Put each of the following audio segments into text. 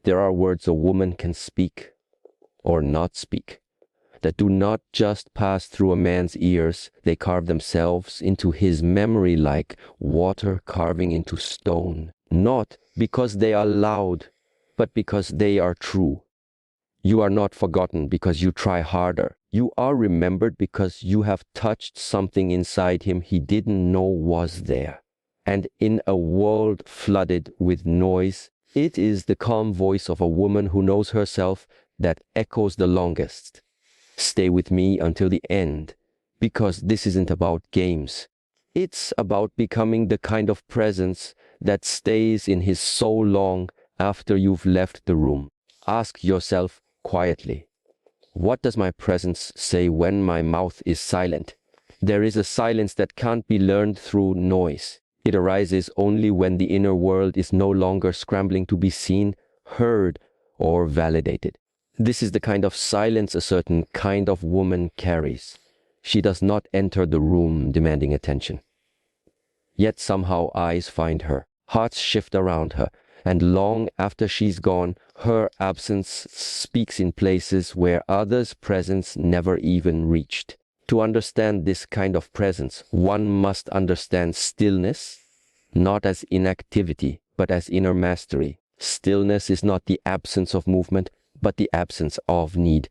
There are words a woman can speak or not speak that do not just pass through a man's ears, they carve themselves into his memory like water carving into stone, not because they are loud, but because they are true. You are not forgotten because you try harder. You are remembered because you have touched something inside him he didn't know was there. And in a world flooded with noise, it is the calm voice of a woman who knows herself that echoes the longest. Stay with me until the end, because this isn't about games. It's about becoming the kind of presence that stays in his soul long after you've left the room. Ask yourself quietly, what does my presence say when my mouth is silent? There is a silence that can't be learned through noise. It arises only when the inner world is no longer scrambling to be seen, heard, or validated. This is the kind of silence a certain kind of woman carries. She does not enter the room demanding attention. Yet somehow eyes find her, hearts shift around her, and long after she's gone, her absence speaks in places where others' presence never even reached. To understand this kind of presence, one must understand stillness, not as inactivity, but as inner mastery. Stillness is not the absence of movement, but the absence of need.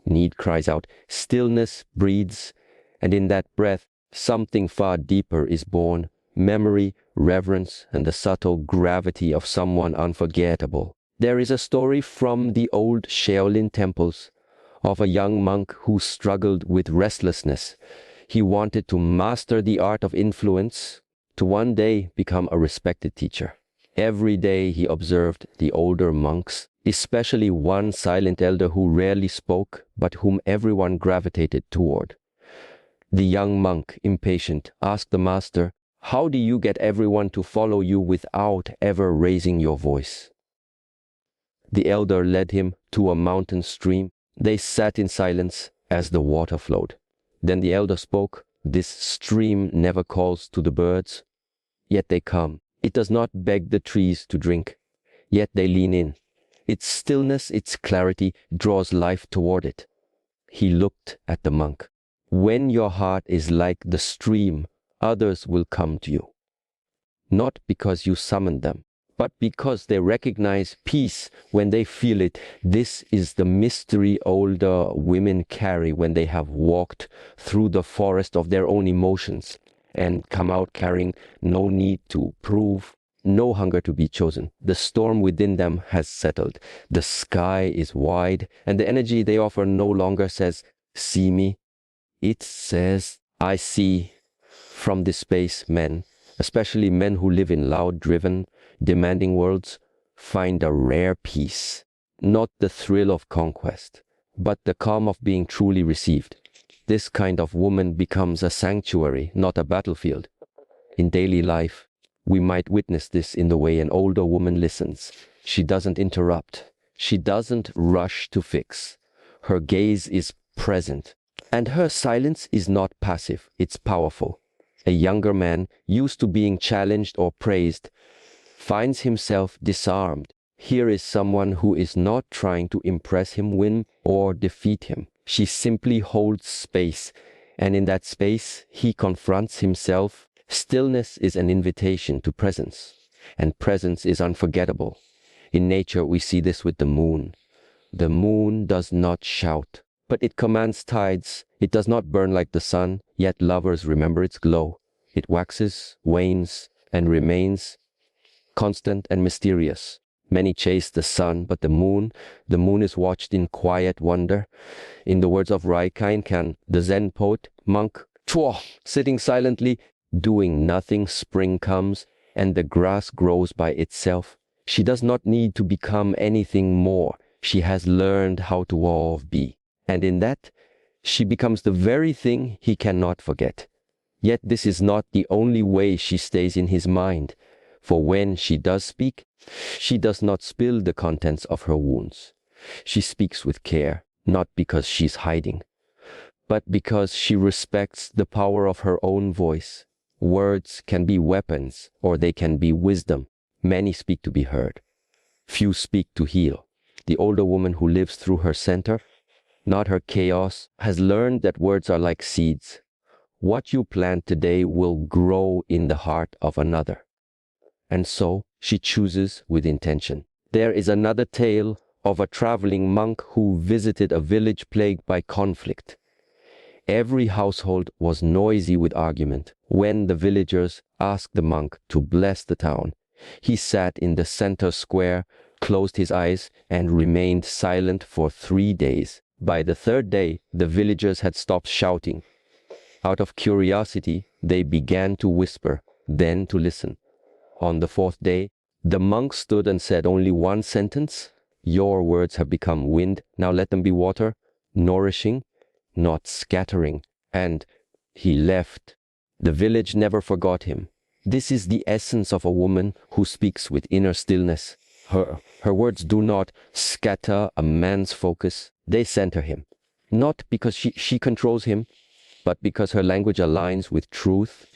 Need cries out, stillness breathes, and in that breath, something far deeper is born, memory, reverence, and the subtle gravity of someone unforgettable. There is a story from the old Shaolin temples of a young monk who struggled with restlessness. He wanted to master the art of influence, to one day become a respected teacher. Every day he observed the older monks, especially one silent elder who rarely spoke, but whom everyone gravitated toward. The young monk, impatient, asked the master, "How do you get everyone to follow you without ever raising your voice?" The elder led him to a mountain stream. They sat in silence as the water flowed. Then the elder spoke, "This stream never calls to the birds, yet they come. It does not beg the trees to drink, yet they lean in. Its stillness, its clarity, draws life toward it." He looked at the monk. "When your heart is like the stream, others will come to you. Not because you summoned them, but because they recognize peace when they feel it. This is the mystery older women carry when they have walked through the forest of their own emotions and come out carrying no need to prove, no hunger to be chosen. The storm within them has settled. The sky is wide, and the energy they offer no longer says, 'See me.' It says, 'I see.' From this space, men, especially men who live in loud, driven, demanding worlds, find a rare peace. Not the thrill of conquest, but the calm of being truly received. This kind of woman becomes a sanctuary, not a battlefield. In daily life, we might witness this in the way an older woman listens. She doesn't interrupt. She doesn't rush to fix. Her gaze is present. And her silence is not passive, it's powerful. A younger man, used to being challenged or praised, finds himself disarmed. Here is someone who is not trying to impress him, win, or defeat him. She simply holds space, and in that space, he confronts himself. Stillness is an invitation to presence, and presence is unforgettable. In nature, we see this with the moon. The moon does not shout, but it commands tides. It does not burn like the sun, yet lovers remember its glow. It waxes, wanes, and remains constant and mysterious. Many chase the sun, but the moon is watched in quiet wonder. In the words of Raikaikan, the Zen poet, monk, Chuo, sitting silently, doing nothing, spring comes, and the grass grows by itself. She does not need to become anything more. She has learned how to all be. And in that, she becomes the very thing he cannot forget. Yet this is not the only way she stays in his mind. For when she does speak, she does not spill the contents of her wounds. She speaks with care, not because she's hiding, but because she respects the power of her own voice. Words can be weapons, or they can be wisdom. Many speak to be heard. Few speak to heal. The older woman who lives through her center, not her chaos, has learned that words are like seeds. What you plant today will grow in the heart of another. And so she chooses with intention. There is another tale of a traveling monk who visited a village plagued by conflict. Every household was noisy with argument. When the villagers asked the monk to bless the town, he sat in the center square, closed his eyes, and remained silent for 3 days. By the third day, the villagers had stopped shouting. Out of curiosity, they began to whisper, then to listen. On the fourth day, the monk stood and said only one sentence. Your words have become wind, now let them be water, nourishing, not scattering. And he left. The village never forgot him. This is the essence of a woman who speaks with inner stillness. Her words do not scatter a man's focus. They center him. Not because she controls him, but because her language aligns with truth.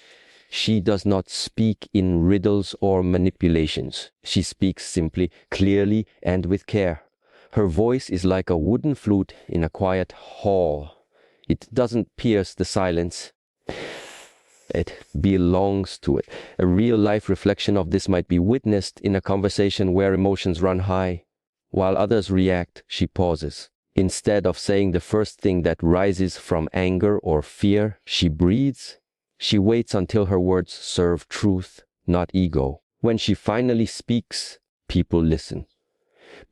She does not speak in riddles or manipulations. She speaks simply, clearly, and with care. Her voice is like a wooden flute in a quiet hall. It doesn't pierce the silence. It belongs to it. A real-life reflection of this might be witnessed in a conversation where emotions run high. While others react, she pauses. Instead of saying the first thing that rises from anger or fear, she breathes. She waits until her words serve truth, not ego. When she finally speaks, people listen.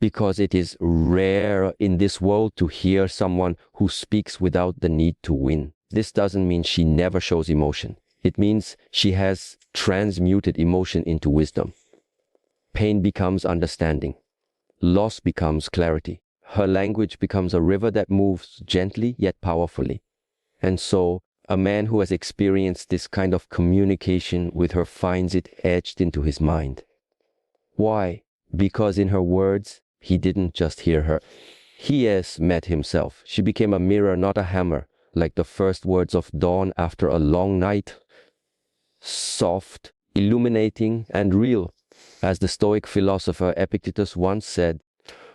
Because it is rare in this world to hear someone who speaks without the need to win. This doesn't mean she never shows emotion. It means she has transmuted emotion into wisdom. Pain becomes understanding. Loss becomes clarity. Her language becomes a river that moves gently yet powerfully. And so, a man who has experienced this kind of communication with her finds it etched into his mind. Why? Because in her words, he didn't just hear her. He has met himself. She became a mirror, not a hammer, like the first words of dawn after a long night. Soft, illuminating, and real. As the Stoic philosopher Epictetus once said,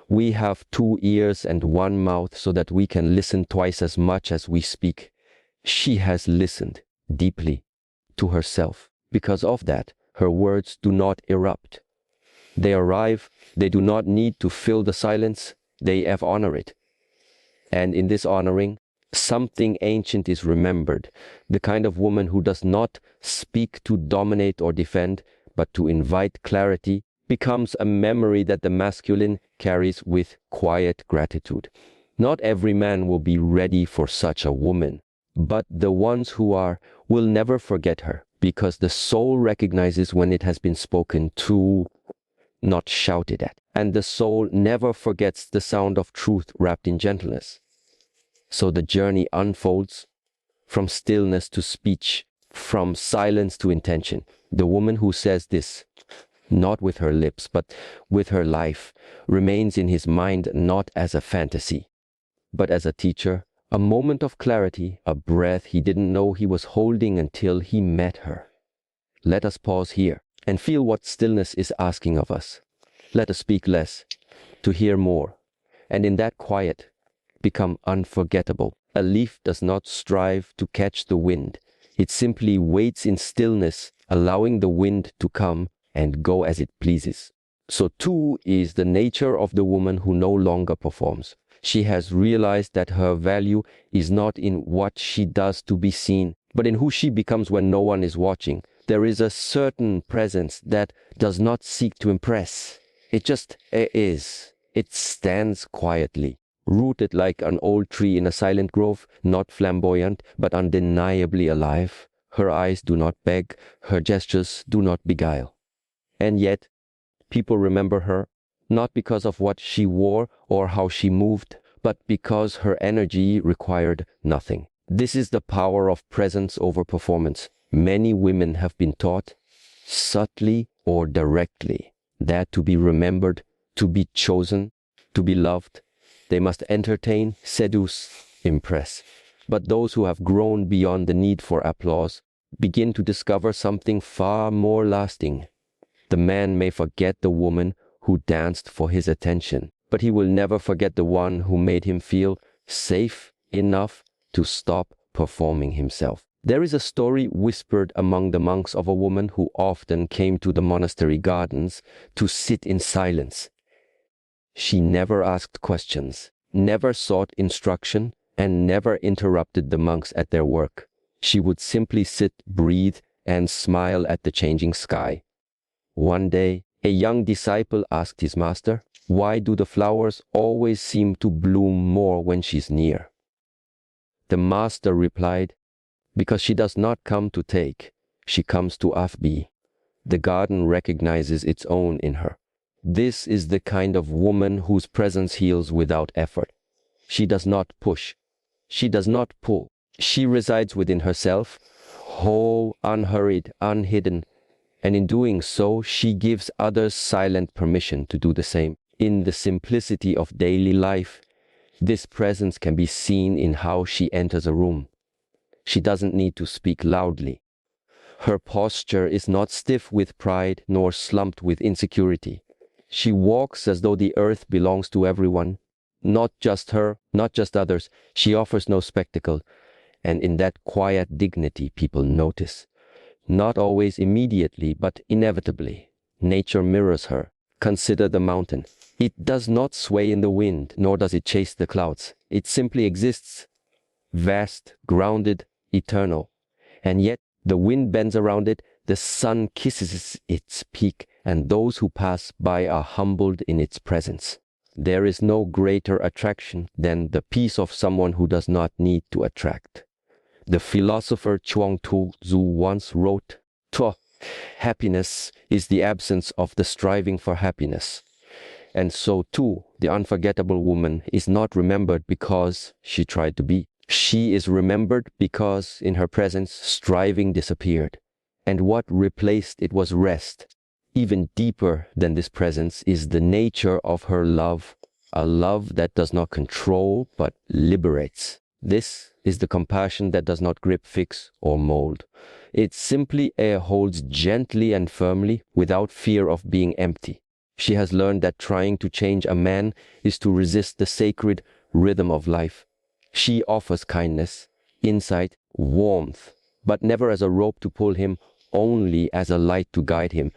we have 2 ears and 1 mouth so that we can listen twice as much as we speak. She has listened deeply to herself. Because of that, her words do not erupt. They arrive, they do not need to fill the silence, they have honor it. And in this honoring, something ancient is remembered, the kind of woman who does not speak to dominate or defend, but to invite clarity, becomes a memory that the masculine carries with quiet gratitude. Not every man will be ready for such a woman, but the ones who are will never forget her, because the soul recognizes when it has been spoken to, not shouted at. And the soul never forgets the sound of truth wrapped in gentleness. So the journey unfolds from stillness to speech, from silence to intention. The woman who says this, not with her lips, but with her life, remains in his mind not as a fantasy, but as a teacher, a moment of clarity, a breath he didn't know he was holding until he met her. Let us pause here and feel what stillness is asking of us. Let us speak less, to hear more, and in that quiet, become unforgettable. A leaf does not strive to catch the wind. It simply waits in stillness, allowing the wind to come and go as it pleases. So too is the nature of the woman who no longer performs. She has realized that her value is not in what she does to be seen, but in who she becomes when no one is watching. There is a certain presence that does not seek to impress. It just is. It stands quietly, rooted like an old tree in a silent grove, not flamboyant, but undeniably alive. Her eyes do not beg, her gestures do not beguile. And yet, people remember her, not because of what she wore or how she moved, but because her energy required nothing. This is the power of presence over performance. Many women have been taught, subtly or directly, that to be remembered, to be chosen, to be loved, they must entertain, seduce, impress. But those who have grown beyond the need for applause begin to discover something far more lasting. The man may forget the woman who danced for his attention, but he will never forget the one who made him feel safe enough to stop performing himself. There is a story whispered among the monks of a woman who often came to the monastery gardens to sit in silence. She never asked questions, never sought instruction, and never interrupted the monks at their work. She would simply sit, breathe, and smile at the changing sky. One day, a young disciple asked his master, "Why do the flowers always seem to bloom more when she's near?" The master replied, "Because she does not come to take, she comes to be. The garden recognizes its own in her." This is the kind of woman whose presence heals without effort. She does not push. She does not pull. She resides within herself, whole, unhurried, unhidden, and in doing so, she gives others silent permission to do the same. In the simplicity of daily life, this presence can be seen in how she enters a room. She doesn't need to speak loudly. Her posture is not stiff with pride nor slumped with insecurity. She walks as though the earth belongs to everyone, not just her, not just others. She offers no spectacle, and in that quiet dignity people notice. Not always immediately, but inevitably. Nature mirrors her. Consider the mountain. It does not sway in the wind, nor does it chase the clouds. It simply exists, vast, grounded, eternal. And yet, the wind bends around it, the sun kisses its peak, and those who pass by are humbled in its presence. There is no greater attraction than the peace of someone who does not need to attract. The philosopher Chuang Tzu once wrote, "Happiness is the absence of the striving for happiness." And so too, the unforgettable woman is not remembered because she tried to be. She is remembered because in her presence, striving disappeared. And what replaced it was rest. Even deeper than this presence is the nature of her love, a love that does not control but liberates. This is the compassion that does not grip, fix, or mold. It simply holds gently and firmly without fear of being empty. She has learned that trying to change a man is to resist the sacred rhythm of life. She offers kindness, insight, warmth, but never as a rope to pull him, only as a light to guide him,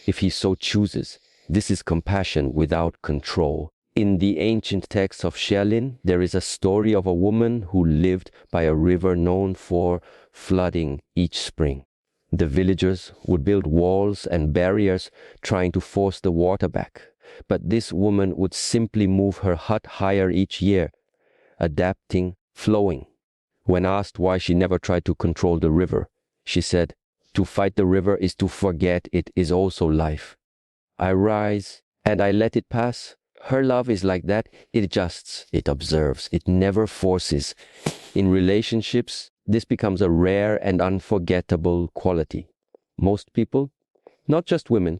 if he so chooses. This is compassion without control. In the ancient texts of Shaolin, there is a story of a woman who lived by a river known for flooding each spring. The villagers would build walls and barriers trying to force the water back. But this woman would simply move her hut higher each year, adapting, flowing. When asked why she never tried to control the river, she said, "To fight the river is to forget it is also life. I rise and I let it pass." Her love is like that. It adjusts, it observes, it never forces. In relationships, this becomes a rare and unforgettable quality. Most people, not just women,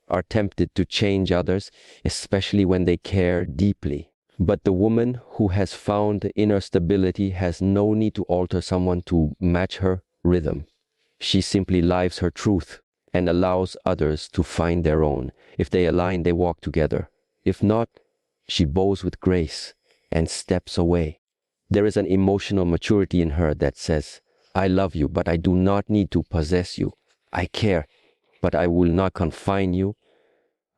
are tempted to change others, especially when they care deeply. But the woman who has found inner stability has no need to alter someone to match her rhythm. She simply lives her truth and allows others to find their own. If they align, they walk together. If not, she bows with grace and steps away. There is an emotional maturity in her that says, "I love you, but I do not need to possess you. I care, but I will not confine you.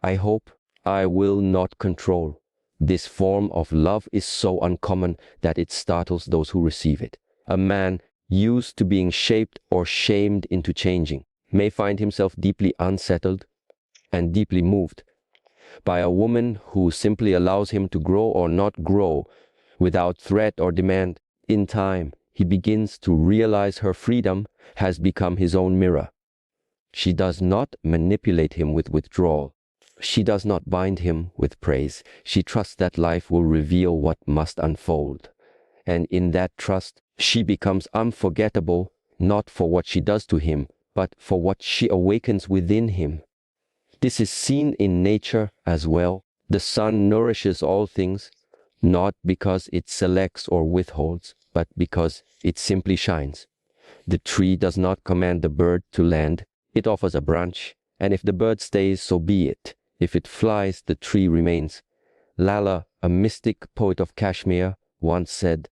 I hope, I will not control." This form of love is so uncommon that it startles those who receive it. A man used to being shaped or shamed into changing may find himself deeply unsettled and deeply moved by a woman who simply allows him to grow or not grow without threat or demand. In time, he begins to realize her freedom has become his own mirror. She does not manipulate him with withdrawal. She does not bind him with praise. She trusts that life will reveal what must unfold. And in that trust, she becomes unforgettable, not for what she does to him, but for what she awakens within him. This is seen in nature as well. The sun nourishes all things, not because it selects or withholds, but because it simply shines. The tree does not command the bird to land. It offers a branch, and if the bird stays, so be it. If it flies, the tree remains. Lala, a mystic poet of Kashmir, once said,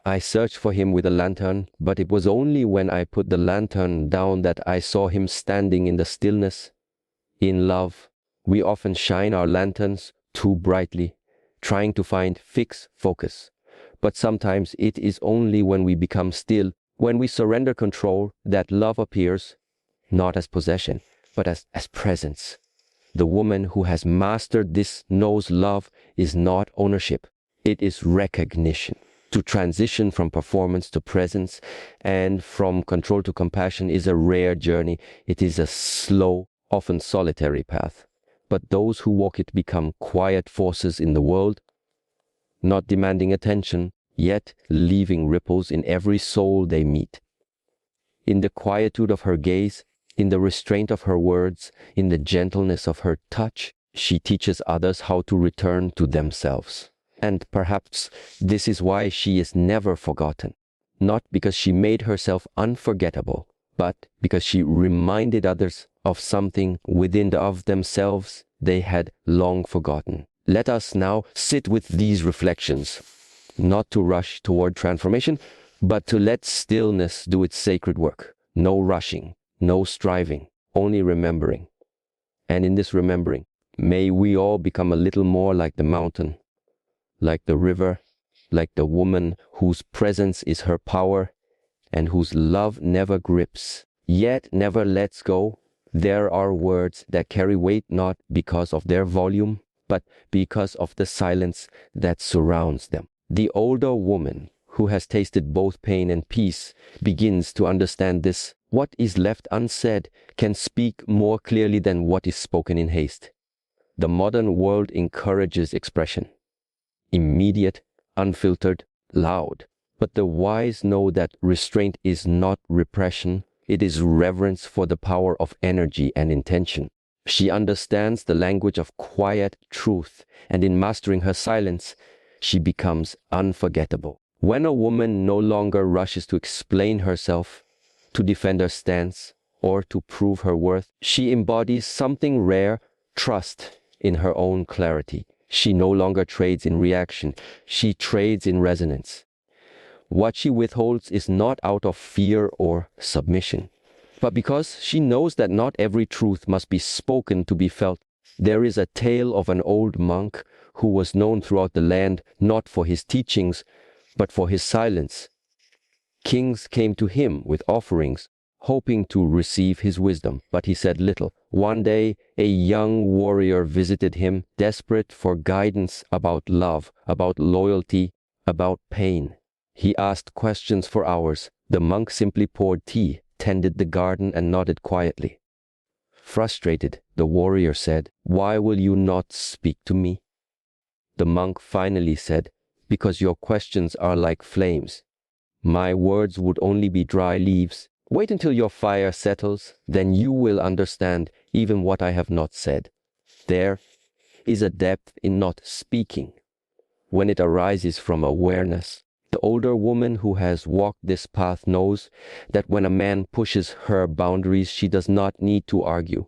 I searched for him with a lantern, but it was only when I put the lantern down that I saw him standing in the stillness. In love, we often shine our lanterns too brightly, trying to find fixed focus. But sometimes it is only when we become still, when we surrender control, that love appears, not as possession, but as presence. The woman who has mastered this knows love is not ownership, it is recognition. To transition from performance to presence and from control to compassion is a rare journey. It is a slow, often solitary path. But those who walk it become quiet forces in the world, not demanding attention, yet leaving ripples in every soul they meet. In the quietude of her gaze, in the restraint of her words, in the gentleness of her touch, she teaches others how to return to themselves. And perhaps this is why she is never forgotten. Not because she made herself unforgettable, but because she reminded others of something within of themselves they had long forgotten. Let us now sit with these reflections, not to rush toward transformation, but to let stillness do its sacred work. No rushing, no striving, only remembering. And in this remembering, may we all become a little more like the mountain, like the river, like the woman whose presence is her power and whose love never grips, yet never lets go. There are words that carry weight not because of their volume, but because of the silence that surrounds them. The older woman who has tasted both pain and peace begins to understand this. What is left unsaid can speak more clearly than what is spoken in haste. The modern world encourages expression. Immediate, unfiltered, loud. But the wise know that restraint is not repression, it is reverence for the power of energy and intention. She understands the language of quiet truth, and in mastering her silence, she becomes unforgettable. When a woman no longer rushes to explain herself, to defend her stance, or to prove her worth, she embodies something rare, trust in her own clarity. She no longer trades in reaction, she trades in resonance. What she withholds is not out of fear or submission, but because she knows that not every truth must be spoken to be felt. There is a tale of an old monk who was known throughout the land not for his teachings, but for his silence. Kings came to him with offerings, hoping to receive his wisdom, but he said little. One day, a young warrior visited him, desperate for guidance about love, about loyalty, about pain. He asked questions for hours. The monk simply poured tea, tended the garden, and nodded quietly. Frustrated, the warrior said, "Why will you not speak to me?" The monk finally said, "Because your questions are like flames. My words would only be dry leaves. Wait until your fire settles, then you will understand even what I have not said." There is a depth in not speaking, when it arises from awareness. The older woman who has walked this path knows that when a man pushes her boundaries, she does not need to argue.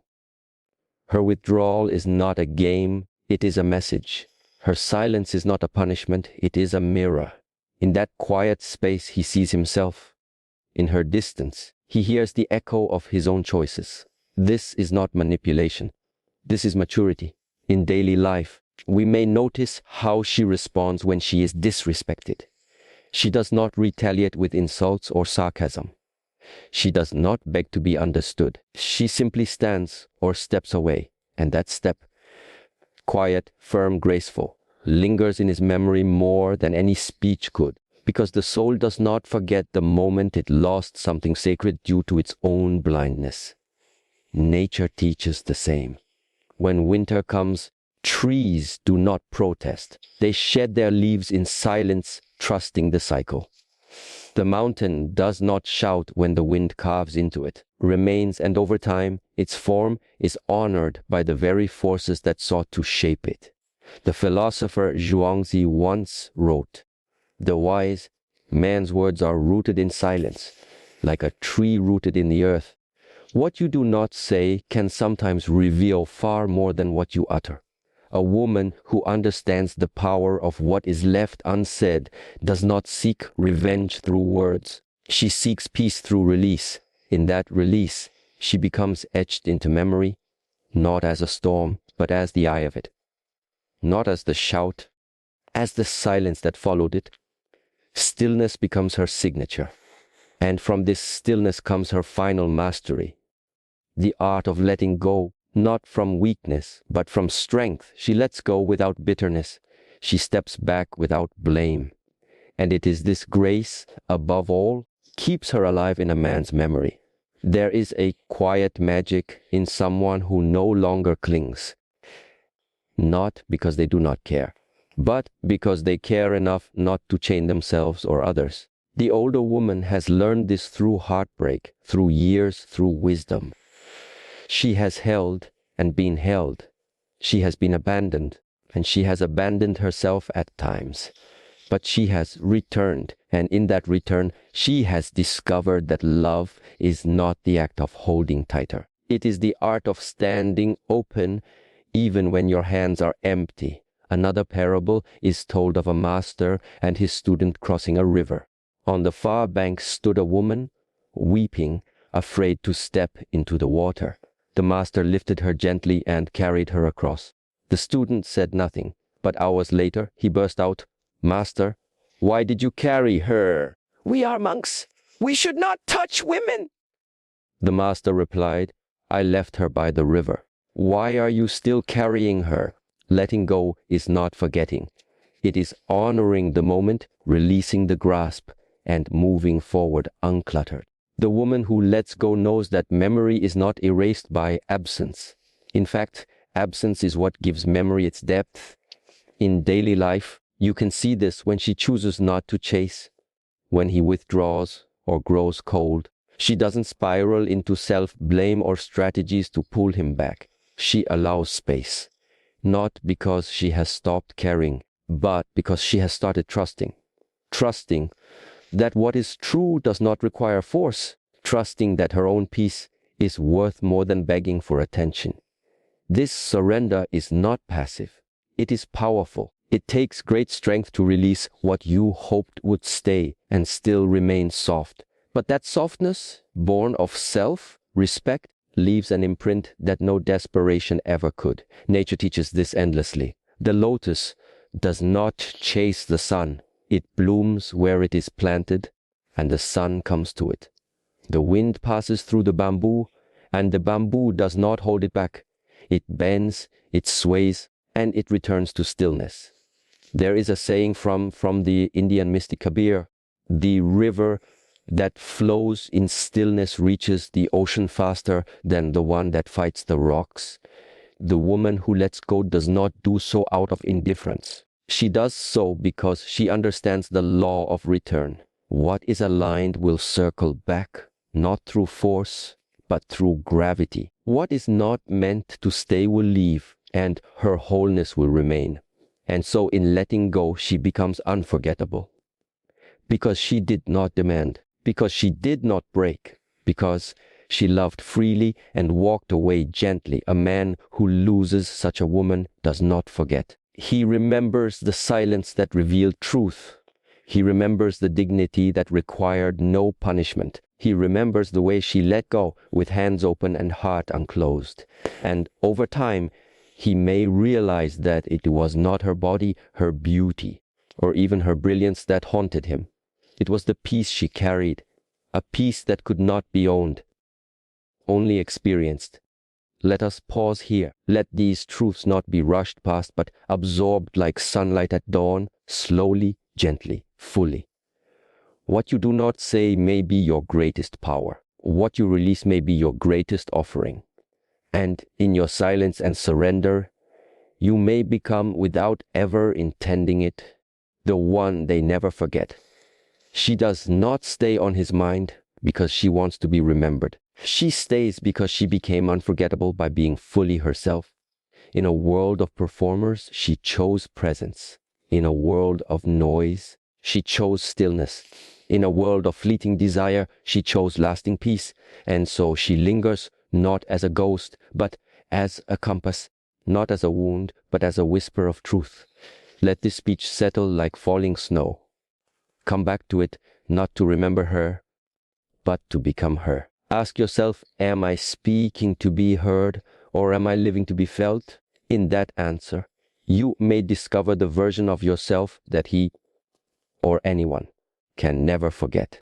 Her withdrawal is not a game, it is a message. Her silence is not a punishment, it is a mirror. In that quiet space, he sees himself. In her distance, he hears the echo of his own choices. This is not manipulation. This is maturity. In daily life, we may notice how she responds when she is disrespected. She does not retaliate with insults or sarcasm. She does not beg to be understood. She simply stands or steps away, and that step, quiet, firm, graceful, lingers in his memory more than any speech could, because the soul does not forget the moment it lost something sacred due to its own blindness. Nature teaches the same. When winter comes, trees do not protest. They shed their leaves in silence, trusting the cycle. The mountain does not shout when the wind carves into it, remains, and over time, its form is honored by the very forces that sought to shape it. The philosopher Zhuangzi once wrote, "The wise, man's words are rooted in silence, like a tree rooted in the earth. What you do not say can sometimes reveal far more than what you utter. A woman who understands the power of what is left unsaid does not seek revenge through words. She seeks peace through release. In that release, she becomes etched into memory, not as a storm, but as the eye of it. Not as the shout, as the silence that followed it. Stillness becomes her signature. And from this stillness comes her final mastery. The art of letting go, not from weakness, but from strength. She lets go without bitterness. She steps back without blame. And it is this grace, above all, keeps her alive in a man's memory. There is a quiet magic in someone who no longer clings. Not because they do not care, but because they care enough not to chain themselves or others. The older woman has learned this through heartbreak, through years, through wisdom. She has held and been held. She has been abandoned, and she has abandoned herself at times. But she has returned, and in that return, she has discovered that love is not the act of holding tighter. It is the art of standing open even when your hands are empty. Another parable is told of a master and his student crossing a river. On the far bank stood a woman, weeping, afraid to step into the water. The master lifted her gently and carried her across. The student said nothing, but hours later he burst out, "Master, why did you carry her?" "We are monks. We should not touch women." The master replied, "I left her by the river. Why are you still carrying her?" Letting go is not forgetting. It is honoring the moment, releasing the grasp, and moving forward uncluttered. The woman who lets go knows that memory is not erased by absence. In fact, absence is what gives memory its depth. In daily life, you can see this when she chooses not to chase, when he withdraws or grows cold. She doesn't spiral into self-blame or strategies to pull him back. She allows space, not because she has stopped caring, but because she has started trusting. Trusting that what is true does not require force, trusting that her own peace is worth more than begging for attention. This surrender is not passive. It is powerful. It takes great strength to release what you hoped would stay and still remain soft. But that softness, born of self-respect, leaves an imprint that no desperation ever could. Nature teaches this endlessly. The lotus does not chase the sun. It blooms where it is planted, and the sun comes to it. The wind passes through the bamboo, and the bamboo does not hold it back. It bends, it sways, and it returns to stillness. There is a saying from the Indian mystic Kabir, "The river that flows in stillness reaches the ocean faster than the one that fights the rocks." The woman who lets go does not do so out of indifference. She does so because she understands the law of return. What is aligned will circle back, not through force, but through gravity. What is not meant to stay will leave, and her wholeness will remain. And so in letting go, she becomes unforgettable. Because she did not demand, because she did not break, because she loved freely and walked away gently. A man who loses such a woman does not forget. He remembers the silence that revealed truth. He remembers the dignity that required no punishment. He remembers the way she let go with hands open and heart unclosed. And over time, he may realize that it was not her body, her beauty, or even her brilliance that haunted him. It was the peace she carried, a peace that could not be owned, only experienced. Let us pause here. Let these truths not be rushed past, but absorbed like sunlight at dawn, slowly, gently, fully. What you do not say may be your greatest power. What you release may be your greatest offering. And in your silence and surrender, you may become, without ever intending it, the one they never forget. She does not stay on his mind because she wants to be remembered. She stays because she became unforgettable by being fully herself. In a world of performers, she chose presence. In a world of noise, she chose stillness. In a world of fleeting desire, she chose lasting peace, and so she lingers not as a ghost, but as a compass, not as a wound, but as a whisper of truth. Let this speech settle like falling snow. Come back to it, not to remember her, but to become her. Ask yourself, am I speaking to be heard, or am I living to be felt? In that answer, you may discover the version of yourself that he or anyone can never forget.